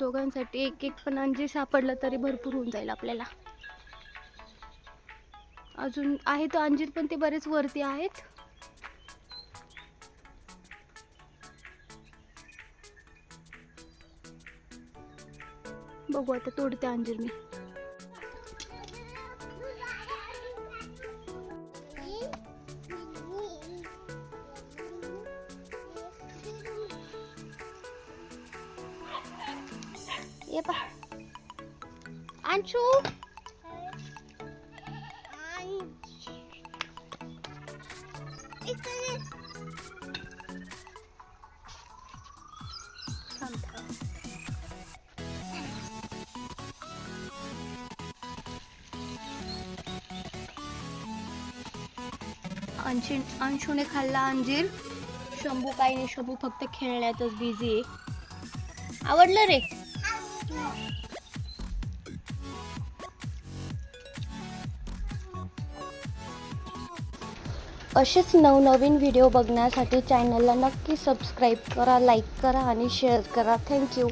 दोघांसाठी एक एक पण अंजीर सापडलं तरी भरपूर होऊन जाईल आपल्याला. अजून आहे तो अंजीर पण ते बरेच वरती आहेत. बघू आता तोडते अंजीर मी. ये पा अंशू, अंशूने खाल्ला अंजीर. शंभू काही नाही, शंभू फक्त खेळण्यातच बिझी आहे. आवडलं रे? असेच नवनवीन व्हिडिओ बघण्यासाठी चॅनलला नक्की सबस्क्राईब करा, लाईक करा आणि शेअर करा. थँक्यू.